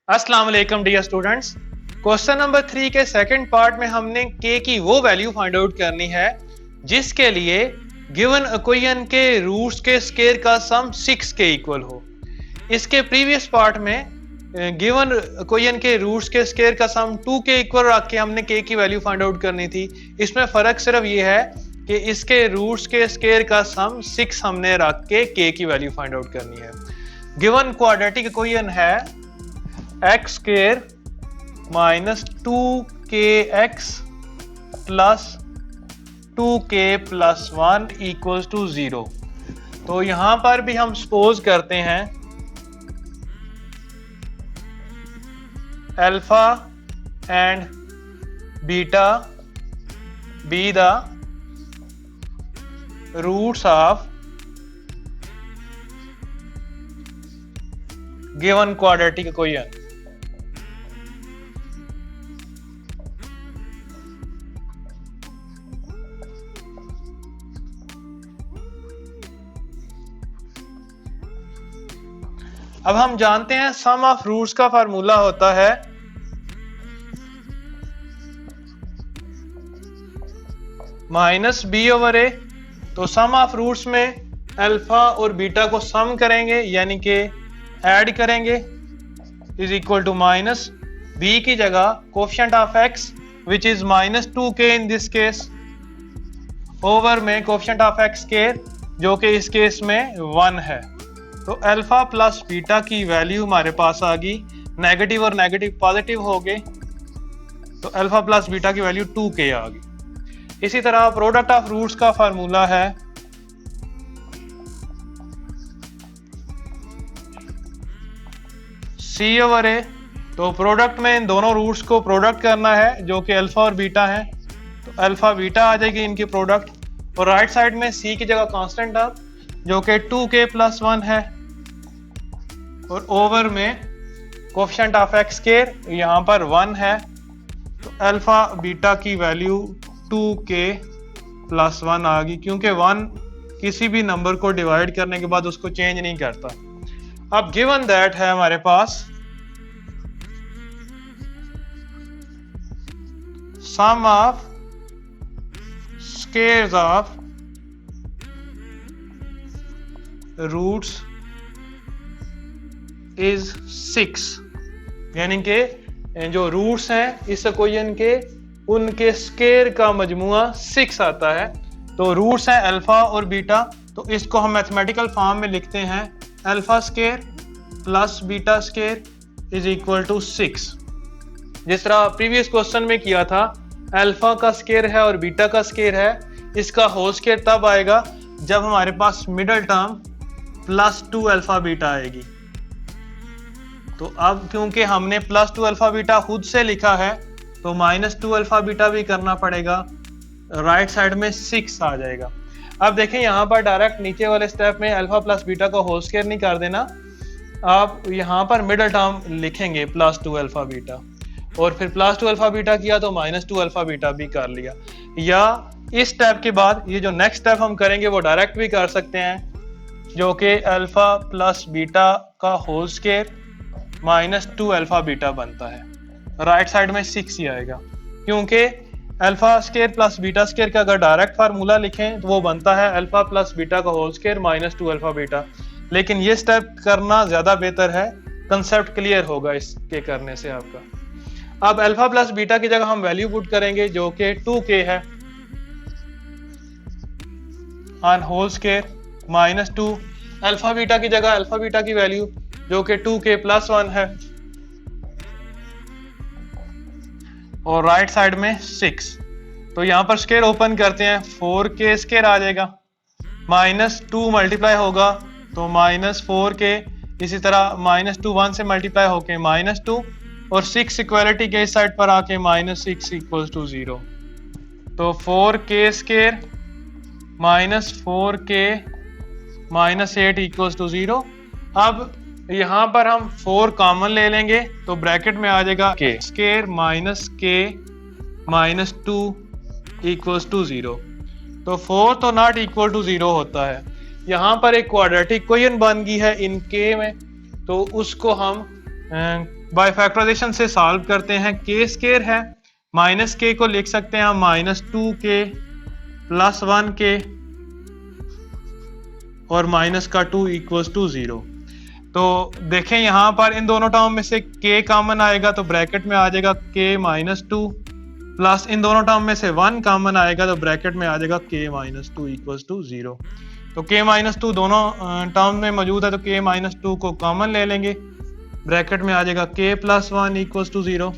अस्सलाम वालेकुम dear students. Question number 3 के सेकंड पार्ट में हमने k की वो वैल्यू फाइंड आउट करनी है जिसके लिए गिवन इक्वेशन के रूट्स के स्क्वायर का सम 6 के इक्वल हो। इसके प्रीवियस पार्ट में गिवन इक्वेशन के रूट्स के स्क्वायर का सम 2 के इक्वल रख के हमने k की वैल्यू फाइंड आउट करनी थी। इसमें फ़र्क सिर्फ ये है कि इसके रूट्स के स्क्वायर का सम 6 हमने रख के k की वैल्यू फाइंड आउट करनी है। गिवन क्वाड्रेटिक इक्वेशन है x square minus 2kx plus 2k plus 1 equals to 0। तो यहां पर भी हम सपोज करते हैं alpha and beta be the roots of given quadratic equation. अब हम जानते हैं सम ऑफ रूट्स का फार्मूला होता है माइनस बी ओवर ए। तो सम ऑफ रूट्स में अल्फा और बीटा को सम करेंगे यानी कि ऐड करेंगे is equal to minus B की जगह coefficient of x which is minus 2k in this case over में कोफिशिएंट ऑफ एक्स स्क्वायर जो कि इस केस में 1 है। तो अल्फा प्लस बीटा की वैल्यू हमारे पास आ गई, नेगेटिव और नेगेटिव पॉजिटिव हो गए, तो अल्फा प्लस बीटा की वैल्यू 2k आ गई। इसी तरह प्रोडक्ट ऑफ रूट्स का फार्मूला है c ओवर a। तो प्रोडक्ट में इन दोनों रूट्स को प्रोडक्ट करना है जो कि अल्फा और बीटा है, तो अल्फा बीटा आ जाएगी इनकी प्रोडक्ट, और राइट साइड में c की जगह कांस्टेंट ऑफ जो कि 2k प्लस 1 है, और ओवर में कोफिशिएंट ऑफ एक्स स्क्वायर यहाँ पर 1 है, तो अल्फा बीटा की वैल्यू 2k प्लस 1 आ गई क्योंकि 1 किसी भी नंबर को डिवाइड करने के बाद उसको चेंज नहीं करता। अब गिवन दैट है हमारे पास sum of squares of roots is 6, यानी कि जो रूट्स हैं इस इक्वेशन के उनके स्क्वायर का मजमुआ 6 आता है। तो रूट्स हैं अल्फा और बीटा, तो इसको हम मैथमेटिकल फॉर्म में लिखते हैं alpha square plus beta square is equal to 6। जिस तरह प्रीवियस क्वेश्चन में किया था, अल्फा का स्क्वायर है और बीटा का स्क्वायर है, इसका होल स्क्वायर तब आएगा जब हमारे पास middle term plus 2 alpha beta आएगी। तो अब क्योंकि हमने प्लस 2 अल्फा बीटा खुद से लिखा है तो माइनस 2 अल्फा बीटा भी करना पड़ेगा, राइट साइड में 6 आ जाएगा। अब देखें यहाँ पर डायरेक्ट नीचे वाले स्टेप में अल्फा प्लस बीटा को होल स्क्वायर नहीं कर देना, आप यहाँ पर मिडल टर्म लिखेंगे प्लस 2 अल्फा बीटा, और फिर प्लस 2 अल्फा बीटा किया तो माइनस 2 अल्फा बीटा भी कर लिया। या इस स्टेप के बाद ये जो नेक्स्ट स्टेप हम करेंगे वो डायरेक्ट भी कर सकते हैं जो कि अल्फा प्लस बीटा का whole square minus 2 alpha beta बनता है, राइट साइड में 6 ही आएगा क्योंकि alpha square plus beta square का अगर डायरेक्ट फार्मूला लिखें तो वो बनता है अल्फा प्लस बीटा का whole square minus 2 alpha beta. लेकिन ये स्टेप करना ज्यादा बेहतर है, कंसेप्ट क्लियर होगा इसके करने से आपका। अब अल्फा प्लस बीटा की जगह हम वैल्यू पुट करेंगे जो कि 2k है on whole square minus 2, alpha beta की जगह अल्फा बीटा की वैल्यू जो कि 2k प्लस 1 है, और राइट साइड में 6। तो यहां पर स्क्वायर ओपन करते हैं, 4k स्क्वायर आ जाएगा, माइनस 2 मल्टीप्लाई होगा तो माइनस 4k, इसी तरह माइनस 2 1 से मल्टीप्लाई होके माइनस 2, और 6 इक्वालिटी के इस साइड पर आके माइनस 6 इक्वल्स टू 0। तो 4k square minus 4k minus 8 equals to 0। अब यहाँ पर हम 4 कॉमन ले लेंगे तो ब्रैकेट में आ जाएगा k square minus k minus 2 equals to 0। तो 4 तो नॉट इक्वल टू 0 होता है। यहाँ पर एक क्वाड्रेटिक इक्वेशन बन गई है इन k में, तो उसको हम बाय फैक्टराइजेशन से सॉल्व करते हैं। के स्केयर है, माइनस के को लिख सकते हैं हम -2k प्लस 1k और माइनस का 2 इक्वल्स टू 0। तो देखें यहाँ पर इन दोनों टर्म में से k कॉमन आएगा तो ब्रैकेट में आ जाएगा k -2 प्लस इन दोनों टर्म में से 1 कॉमन आएगा तो ब्रैकेट में आ जाएगा k -2 इक्वल्स टू 0। तो k -2 दोनों टर्म में मौजूद है तो k -2 को कॉमन ले लेंगे, ब्रैकेट में आ जाएगा k + 1 इक्वल्स टू 0।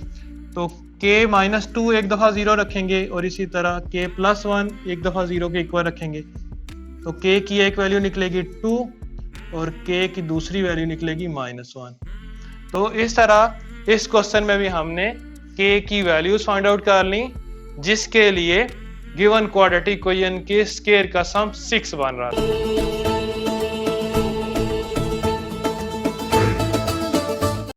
तो k -2 एक दफ़ा 0 रखेंगे और इसी तरह k + 1 एक दफ़ा 0 के इक्वल रखेंगे। तो k की एक वैल्यू निकलेगी 2 और k की दूसरी वैल्यू निकलेगी -1। तो इस तरह इस क्वेश्चन में भी हमने k की वैल्यूज फाइंड आउट कर ली, जिसके लिए गिवन क्वाड्रेटिक इक्वेशन के स्क्वायर का सम 6 बन रहा था।